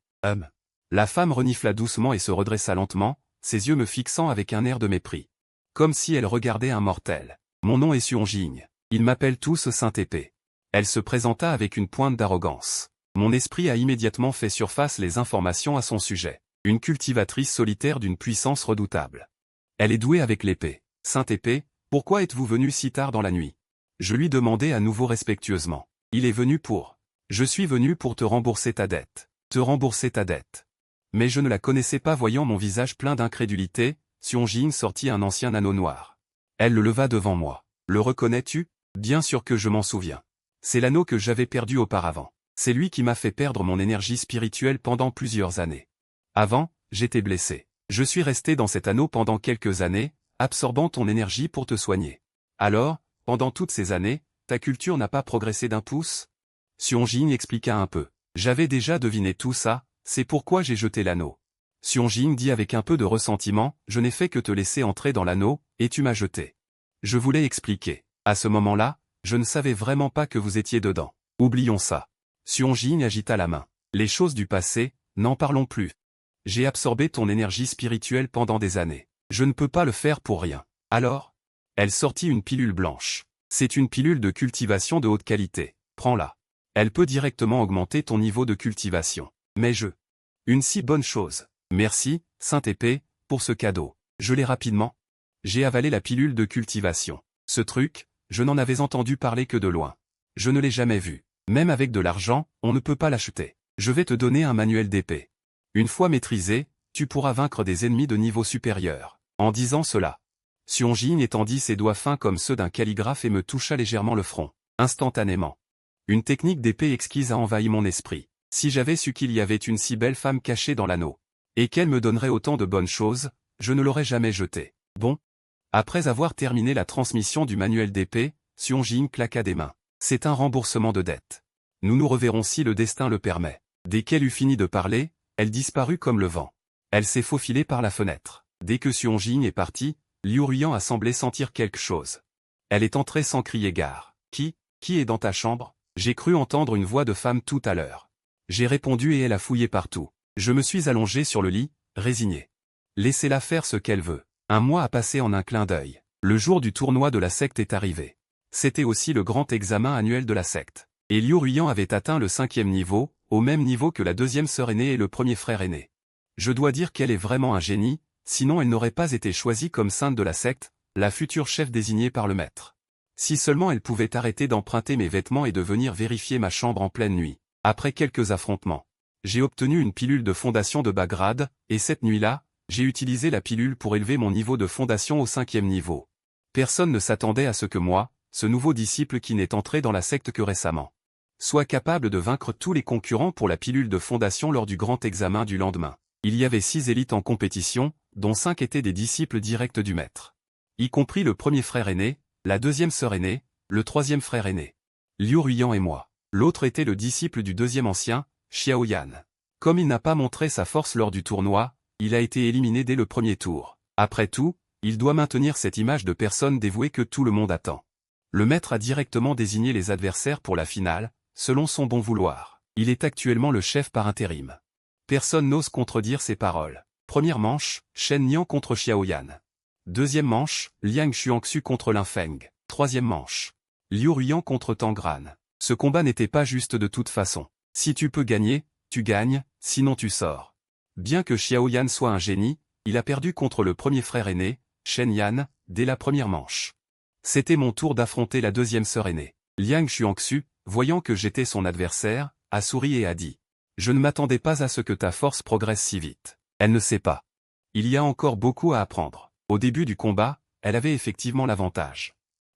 La femme renifla doucement et se redressa lentement, ses yeux me fixant avec un air de mépris. Comme si elle regardait un mortel. Mon nom est Suon Jing. Ils m'appellent tous Sainte-Épée. Elle se présenta avec une pointe d'arrogance. Mon esprit a immédiatement fait surface les informations à son sujet. Une cultivatrice solitaire d'une puissance redoutable. Elle est douée avec l'épée. Sainte-Épée, pourquoi êtes-vous venu si tard dans la nuit? Je lui demandai à nouveau respectueusement. Il est venu pour. Je suis venu pour te rembourser ta dette. Te rembourser ta dette. Mais je ne la connaissais pas voyant mon visage plein d'incrédulité, Suon Jing sortit un ancien anneau noir. Elle le leva devant moi. Le reconnais-tu? Bien sûr que je m'en souviens. C'est l'anneau que j'avais perdu auparavant. C'est lui qui m'a fait perdre mon énergie spirituelle pendant plusieurs années. Avant, j'étais blessé. Je suis resté dans cet anneau pendant quelques années, absorbant ton énergie pour te soigner. Alors, pendant toutes ces années, ta culture n'a pas progressé d'un pouce? Suon Jing expliqua un peu. J'avais déjà deviné tout ça, c'est pourquoi j'ai jeté l'anneau. Suon Jing dit avec un peu de ressentiment, je n'ai fait que te laisser entrer dans l'anneau, et tu m'as jeté. Je voulais expliquer. À ce moment-là, je ne savais vraiment pas que vous étiez dedans. Oublions ça. Suon Jing agita la main. Les choses du passé, n'en parlons plus. J'ai absorbé ton énergie spirituelle pendant des années. Je ne peux pas le faire pour rien. Alors? Elle sortit une pilule blanche. C'est une pilule de cultivation de haute qualité. Prends-la. Elle peut directement augmenter ton niveau de cultivation. Mais une si bonne chose. Merci, Sainte-Épée, pour ce cadeau. Je l'ai rapidement. J'ai avalé la pilule de cultivation. Ce truc, je n'en avais entendu parler que de loin. Je ne l'ai jamais vu. Même avec de l'argent, on ne peut pas l'acheter. Je vais te donner un manuel d'épée. Une fois maîtrisé, tu pourras vaincre des ennemis de niveau supérieur. En disant cela, Suon Jing étendit ses doigts fins comme ceux d'un calligraphe et me toucha légèrement le front. Instantanément. Une technique d'épée exquise a envahi mon esprit. Si j'avais su qu'il y avait une si belle femme cachée dans l'anneau. Et qu'elle me donnerait autant de bonnes choses, je ne l'aurais jamais jeté. Bon. Après avoir terminé la transmission du manuel d'épée, Suon Jing claqua des mains. C'est un remboursement de dette. Nous nous reverrons si le destin le permet. Dès qu'elle eut fini de parler, elle disparut comme le vent. Elle s'est faufilée par la fenêtre. Dès que Suon Jing est parti, Liu Ruiyan a semblé sentir quelque chose. Elle est entrée sans crier gare. Qui est dans ta chambre? J'ai cru entendre une voix de femme tout à l'heure. J'ai répondu et elle a fouillé partout. Je me suis allongé sur le lit, résigné. Laissez-la faire ce qu'elle veut. Un mois a passé en un clin d'œil. Le jour du tournoi de la secte est arrivé. C'était aussi le grand examen annuel de la secte. Et Liu Ruiyan avait atteint le 5e niveau, au même niveau que la deuxième sœur aînée et le premier frère aîné. Je dois dire qu'elle est vraiment un génie, sinon elle n'aurait pas été choisie comme sainte de la secte, la future chef désignée par le maître. Si seulement elle pouvait arrêter d'emprunter mes vêtements et de venir vérifier ma chambre en pleine nuit. Après quelques affrontements, j'ai obtenu une pilule de fondation de bas grade, et cette nuit-là, j'ai utilisé la pilule pour élever mon niveau de fondation au 5e niveau. Personne ne s'attendait à ce que moi, ce nouveau disciple qui n'est entré dans la secte que récemment, soit capable de vaincre tous les concurrents pour la pilule de fondation lors du grand examen du lendemain. Il y avait 6 élites en compétition, dont 5 étaient des disciples directs du maître. Y compris le premier frère aîné, la deuxième sœur aînée, le troisième frère aîné, Liu Ruiyan et moi. L'autre était le disciple du deuxième ancien, Xiao Yan. Comme il n'a pas montré sa force lors du tournoi, il a été éliminé dès le premier tour. Après tout, il doit maintenir cette image de personne dévouée que tout le monde attend. Le maître a directement désigné les adversaires pour la finale, selon son bon vouloir. Il est actuellement le chef par intérim. Personne n'ose contredire ses paroles. Première manche, Shen Niang contre Xiao Yan. Deuxième manche, Liang Xuanxu contre Lin Feng. Troisième manche, Liu Ruiyan contre Tang Gran. Ce combat n'était pas juste de toute façon. Si tu peux gagner, tu gagnes, sinon tu sors. Bien que Xiao Yan soit un génie, il a perdu contre le premier frère aîné, Shen Yan, dès la première manche. C'était mon tour d'affronter la deuxième sœur aînée. Liang Xuanxu, voyant que j'étais son adversaire, a souri et a dit « Je ne m'attendais pas à ce que ta force progresse si vite. Elle ne sait pas. Il y a encore beaucoup à apprendre. » Au début du combat, elle avait effectivement l'avantage.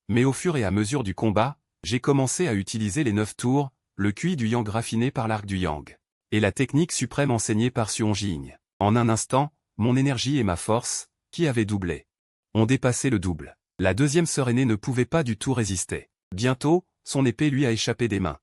Mais au fur et à mesure du combat, j'ai commencé à utiliser les 9 tours, le QI du Yang raffiné par l'arc du Yang, et la technique suprême enseignée par Suon Jing. En un instant, mon énergie et ma force, qui avaient doublé, ont dépassé le double. La deuxième sœur aînée ne pouvait pas du tout résister. Bientôt, son épée lui a échappé des mains.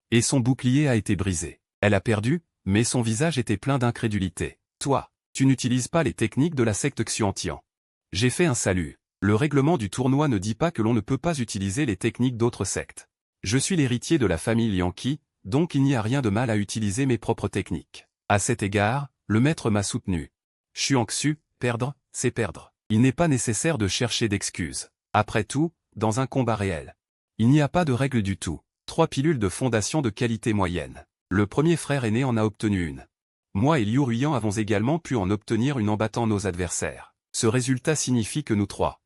Et son bouclier a été brisé. Elle a perdu, mais son visage était plein d'incrédulité. « Toi, tu n'utilises pas les techniques de la secte Xuantian. » J'ai fait un salut. Le règlement du tournoi ne dit pas que l'on ne peut pas utiliser les techniques d'autres sectes. Je suis l'héritier de la famille Lianqi, donc il n'y a rien de mal à utiliser mes propres techniques. À cet égard, le maître m'a soutenu. Xuanxu, perdre, c'est perdre. Il n'est pas nécessaire de chercher d'excuses. Après tout, dans un combat réel, il n'y a pas de règle du tout. 3 pilules de fondation de qualité moyenne. Le premier frère aîné en a obtenu une. Moi et Liu Ruiyan avons également pu en obtenir une en battant nos adversaires. Ce résultat signifie que nous 3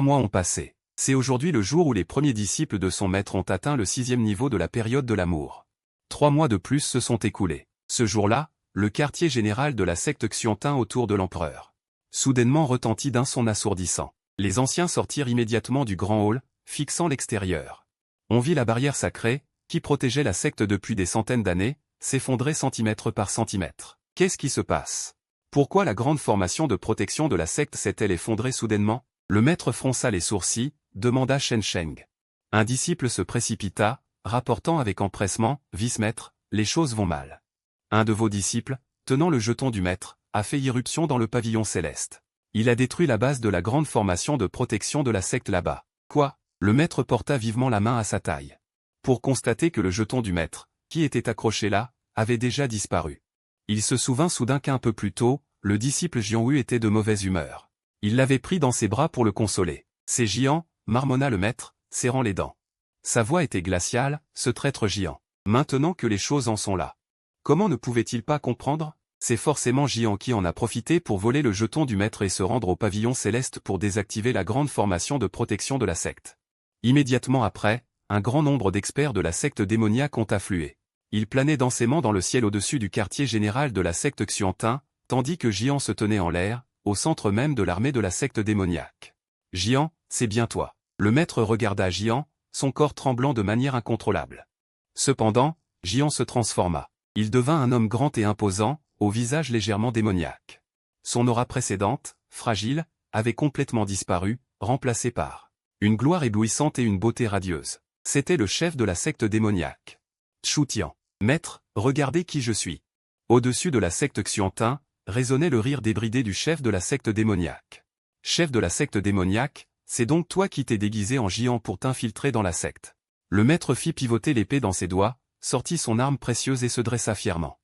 mois ont passé. C'est aujourd'hui le jour où les premiers disciples de son maître ont atteint le 6e niveau de la période de l'amour. 3 mois de plus se sont écoulés. Ce jour-là, le quartier général de la secte Xiantin autour de l'empereur soudainement retentit d'un son assourdissant. Les anciens sortirent immédiatement du grand hall, fixant l'extérieur. On vit la barrière sacrée, qui protégeait la secte depuis des centaines d'années, s'effondrer centimètre par centimètre. Qu'est-ce qui se passe? Pourquoi la grande formation de protection de la secte s'est-elle effondrée soudainement? Le maître fronça les sourcils, demanda Shen Sheng. Un disciple se précipita, rapportant avec empressement, « Vice-maître, les choses vont mal. Un de vos disciples, tenant le jeton du maître, a fait irruption dans le pavillon céleste. Il a détruit la base de la grande formation de protection de la secte là-bas. » Quoi? Le maître porta vivement la main à sa taille, pour constater que le jeton du maître, qui était accroché là, avait déjà disparu. Il se souvint soudain qu'un peu plus tôt, le disciple Jianwu était de mauvaise humeur. Il l'avait pris dans ses bras pour le consoler. « C'est Jian », marmonna le maître, serrant les dents. Sa voix était glaciale, ce traître Jian. Maintenant que les choses en sont là, comment ne pouvait-il pas comprendre? C'est forcément Jian qui en a profité pour voler le jeton du maître et se rendre au pavillon céleste pour désactiver la grande formation de protection de la secte. Immédiatement après, un grand nombre d'experts de la secte démoniaque ont afflué. Ils planaient densément dans le ciel au-dessus du quartier général de la secte Xiantin, tandis que Jian se tenait en l'air, au centre même de l'armée de la secte démoniaque. « Jian, c'est bien toi. » Le maître regarda Jian, son corps tremblant de manière incontrôlable. Cependant, Jian se transforma. Il devint un homme grand et imposant, au visage légèrement démoniaque. Son aura précédente, fragile, avait complètement disparu, remplacée par une gloire éblouissante et une beauté radieuse. C'était le chef de la secte démoniaque. Chu Tian. Maître, regardez qui je suis. Au-dessus de la secte Xiantin, résonnait le rire débridé du chef de la secte démoniaque. Chef de la secte démoniaque, c'est donc toi qui t'es déguisé en géant pour t'infiltrer dans la secte. Le maître fit pivoter l'épée dans ses doigts, sortit son arme précieuse et se dressa fièrement.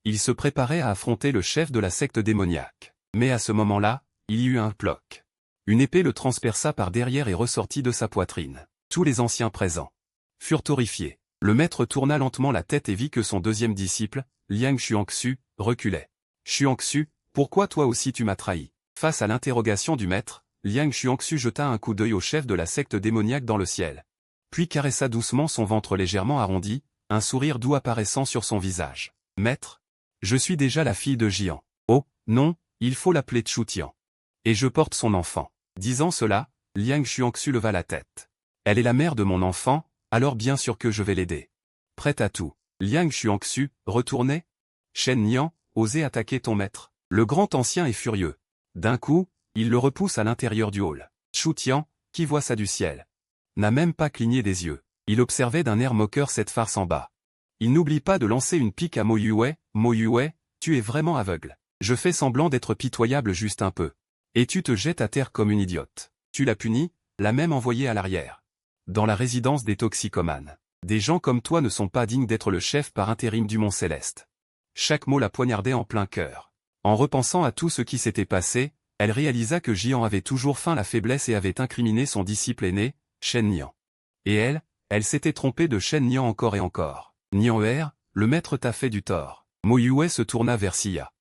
Il se préparait à affronter le chef de la secte démoniaque. Mais à ce moment-là, il y eut un ploc. Une épée le transperça par derrière et ressortit de sa poitrine. Tous les anciens présents furent horrifiés. Le maître tourna lentement la tête et vit que son deuxième disciple, Liang Xuanxu, reculait. Xuanxu, pourquoi toi aussi tu m'as trahi? Face à l'interrogation du maître, Liang Xuanxu jeta un coup d'œil au chef de la secte démoniaque dans le ciel. Puis caressa doucement son ventre légèrement arrondi, un sourire doux apparaissant sur son visage. Maître, je suis déjà la fille de Jian. Oh, non, il faut l'appeler Chu Tian. Et je porte son enfant. Disant cela, Liang Xuanxu leva la tête. Elle est la mère de mon enfant, alors bien sûr que je vais l'aider. Prête à tout. Liang Xuanxu, retournez? Shen Nian, osez attaquer ton maître. Le grand ancien est furieux. D'un coup, il le repousse à l'intérieur du hall. Chu Tian, qui voit ça du ciel, n'a même pas cligné des yeux. Il observait d'un air moqueur cette farce en bas. Il n'oublie pas de lancer une pique à Mo Yue. Mo Yue, tu es vraiment aveugle. Je fais semblant d'être pitoyable juste un peu. Et tu te jettes à terre comme une idiote. Tu l'as puni, l'as même envoyé à l'arrière. Dans la résidence des toxicomanes. Des gens comme toi ne sont pas dignes d'être le chef par intérim du Mont Céleste. Chaque mot la poignardait en plein cœur. En repensant à tout ce qui s'était passé, elle réalisa que Jian avait toujours feint la faiblesse et avait incriminé son disciple aîné, Shen Nian. Et elle s'était trompée de Shen Nian encore et encore. Nian le maître t'a fait du tort. Mo Yue se tourna vers Xia.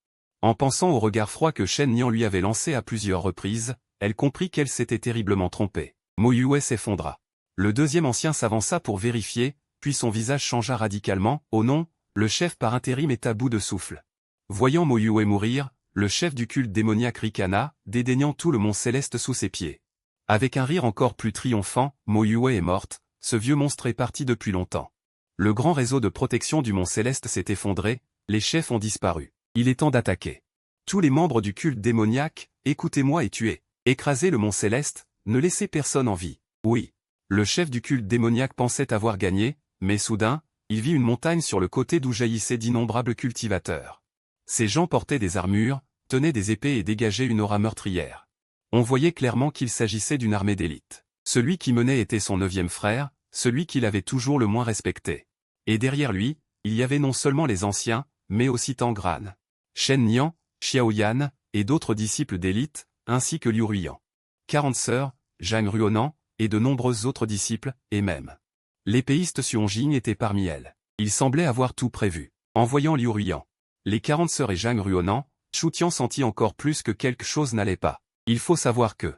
En pensant au regard froid que Shen Nian lui avait lancé à plusieurs reprises, elle comprit qu'elle s'était terriblement trompée. Mo Yue s'effondra. Le deuxième ancien s'avança pour vérifier, puis son visage changea radicalement. Oh non, le chef par intérim est à bout de souffle. Voyant Mo Yue mourir, le chef du culte démoniaque ricana, dédaignant tout le mont céleste sous ses pieds. Avec un rire encore plus triomphant, Mo Yue est morte, ce vieux monstre est parti depuis longtemps. Le grand réseau de protection du mont céleste s'est effondré, les chefs ont disparu. Il est temps d'attaquer. Tous les membres du culte démoniaque, écoutez-moi et tuez. Écrasez le mont céleste, ne laissez personne en vie. Oui. Le chef du culte démoniaque pensait avoir gagné, mais soudain, il vit une montagne sur le côté d'où jaillissaient d'innombrables cultivateurs. Ces gens portaient des armures, tenaient des épées et dégageaient une aura meurtrière. On voyait clairement qu'il s'agissait d'une armée d'élite. Celui qui menait était son 9e frère, celui qu'il avait toujours le moins respecté. Et derrière lui, il y avait non seulement les anciens, mais aussi Tangran, Shen Nian, Xiaoyan, et d'autres disciples d'élite, ainsi que Liu Ruiyan. 40 sœurs, Zhang Ruonan, et de nombreux autres disciples, et même l'épéiste Xuanjing était parmi elles. Il semblait avoir tout prévu. En voyant Liu Ruiyan, les 40 sœurs et Zhang Ruonan, Chu Tian sentit encore plus que quelque chose n'allait pas. Il faut savoir que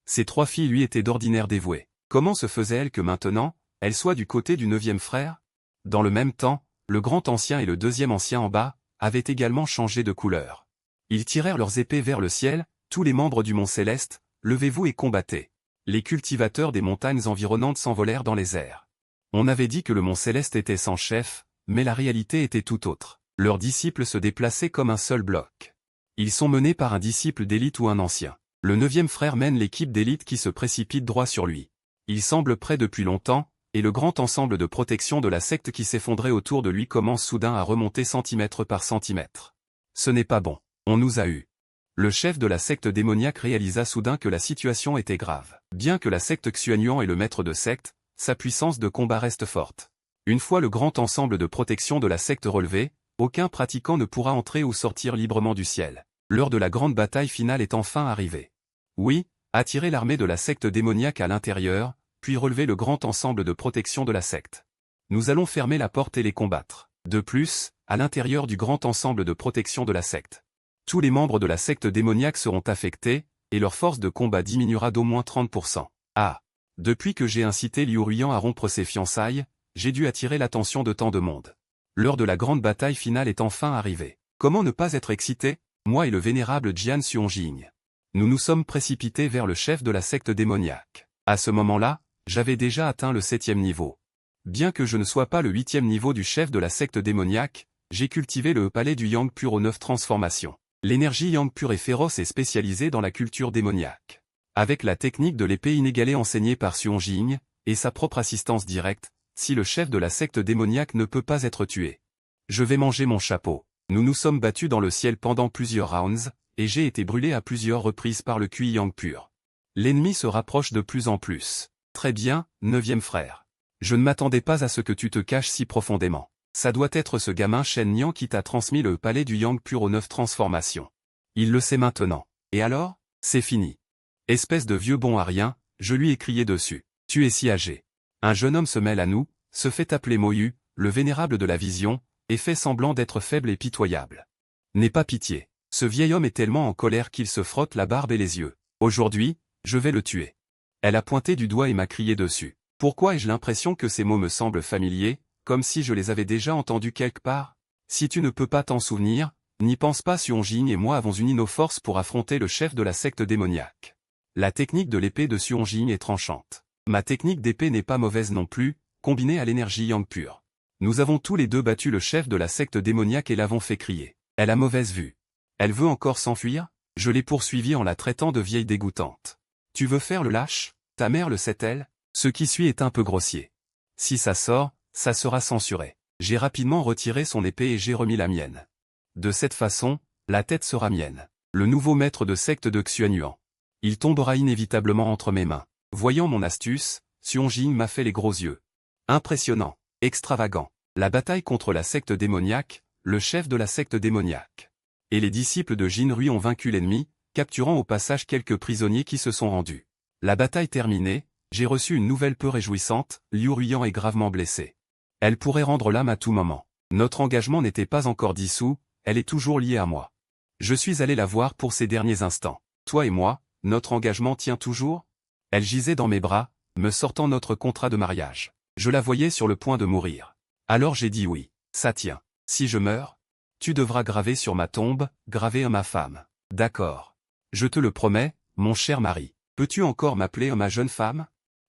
ces 3 filles lui étaient d'ordinaire dévouées. Comment se faisait-elle que maintenant, elle soit du côté du 9e frère? Dans le même temps, le grand ancien et le deuxième ancien en bas, avaient également changé de couleur. Ils tirèrent leurs épées vers le ciel, tous les membres du mont céleste, levez-vous et combattez. Les cultivateurs des montagnes environnantes s'envolèrent dans les airs. On avait dit que le mont céleste était sans chef, mais la réalité était tout autre. Leurs disciples se déplaçaient comme un seul bloc. Ils sont menés par un disciple d'élite ou un ancien. Le 9e frère mène l'équipe d'élite qui se précipite droit sur lui. Il semble prêt depuis longtemps, et le grand ensemble de protection de la secte qui s'effondrait autour de lui commence soudain à remonter centimètre par centimètre. Ce n'est pas bon. On nous a eu. Le chef de la secte démoniaque réalisa soudain que la situation était grave. Bien que la secte Xuanyuan est le maître de secte, sa puissance de combat reste forte. Une fois le grand ensemble de protection de la secte relevé, aucun pratiquant ne pourra entrer ou sortir librement du ciel. L'heure de la grande bataille finale est enfin arrivée. Oui, attirer l'armée de la secte démoniaque à l'intérieur, puis relever le grand ensemble de protection de la secte. Nous allons fermer la porte et les combattre. De plus, à l'intérieur du grand ensemble de protection de la secte, tous les membres de la secte démoniaque seront affectés, et leur force de combat diminuera d'au moins 30%. Ah! Depuis que j'ai incité Liu Ruiyan à rompre ses fiançailles, j'ai dû attirer l'attention de tant de monde. L'heure de la grande bataille finale est enfin arrivée. Comment ne pas être excité, moi et le vénérable Jian Xuanjing? Nous nous sommes précipités vers le chef de la secte démoniaque. À ce moment-là, j'avais déjà atteint le 7e niveau. Bien que je ne sois pas le 8e niveau du chef de la secte démoniaque, J'ai cultivé le palais du Yang pur aux 9 transformations. L'énergie Yang pure et féroce est spécialisée dans la culture démoniaque. Avec la technique de l'épée inégalée enseignée par Xuan Jing, et sa propre assistance directe, si le chef de la secte démoniaque ne peut pas être tué, je vais manger mon chapeau. Nous nous sommes battus dans le ciel pendant plusieurs rounds, et j'ai été brûlé à plusieurs reprises par le QI Yang pur. L'ennemi se rapproche de plus en plus. Très bien, 9e frère. Je ne m'attendais pas à ce que tu te caches si profondément. Ça doit être ce gamin Shen Niang qui t'a transmis le palais du Yang pur aux 9 transformations. Il le sait maintenant. Et alors? C'est fini. Espèce de vieux bon à rien, je lui ai crié dessus. Tu es si âgé. Un jeune homme se mêle à nous, se fait appeler Moyu, le vénérable de la vision, et fait semblant d'être faible et pitoyable. N'aie pas pitié. Ce vieil homme est tellement en colère qu'il se frotte la barbe et les yeux. Aujourd'hui, je vais le tuer. Elle a pointé du doigt et m'a crié dessus. Pourquoi ai-je l'impression que ces mots me semblent familiers, comme si je les avais déjà entendus quelque part? Si tu ne peux pas t'en souvenir, n'y pense pas. Xuan Jing et moi avons uni nos forces pour affronter le chef de la secte démoniaque. La technique de l'épée de Xuan Jing est tranchante. Ma technique d'épée n'est pas mauvaise non plus, combinée à l'énergie Yang pure. Nous avons tous les deux battu le chef de la secte démoniaque et l'avons fait crier. Elle a mauvaise vue. Elle veut encore s'enfuir? Je l'ai poursuivie en la traitant de vieille dégoûtante. Tu veux faire le lâche? Ta mère le sait-elle? Ce qui suit est un peu grossier. Si ça sort, ça sera censuré. J'ai rapidement retiré son épée et j'ai remis la mienne. De cette façon, la tête sera mienne. Le nouveau maître de secte de Xuanyuan. Il tombera inévitablement entre mes mains. Voyant mon astuce, Xuan Jing m'a fait les gros yeux. Impressionnant, extravagant. La bataille contre la secte démoniaque, le chef de la secte démoniaque. Et les disciples de Jin Rui ont vaincu l'ennemi, capturant au passage quelques prisonniers qui se sont rendus. La bataille terminée, j'ai reçu une nouvelle peu réjouissante, Liu Ruiyan est gravement blessée. Elle pourrait rendre l'âme à tout moment. Notre engagement n'était pas encore dissous, elle est toujours liée à moi. Je suis allé la voir pour ces derniers instants. Toi et moi, notre engagement tient toujours? Elle gisait dans mes bras, me sortant notre contrat de mariage. Je la voyais sur le point de mourir. Alors j'ai dit oui, ça tient. Si je meurs, tu devras graver sur ma tombe, graver ma femme. D'accord. Je te le promets, mon cher mari. Peux-tu encore m'appeler ma jeune femme?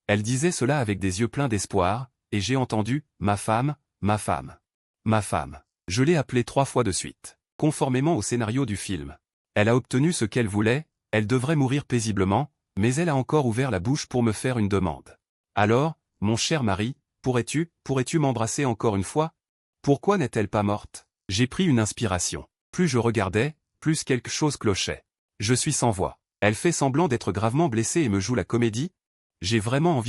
Elle disait cela avec des yeux pleins d'espoir, et j'ai entendu « ma femme, ma femme, ma femme ». Je l'ai appelée 3 fois de suite. Conformément au scénario du film. Elle a obtenu ce qu'elle voulait, elle devrait mourir paisiblement, mais elle a encore ouvert la bouche pour me faire une demande. Alors, mon cher mari, pourrais-tu m'embrasser encore une fois? Pourquoi n'est-elle pas morte? J'ai pris une inspiration. Plus je regardais, plus quelque chose clochait. Je suis sans voix. Elle fait semblant d'être gravement blessée et me joue la comédie? J'ai vraiment envie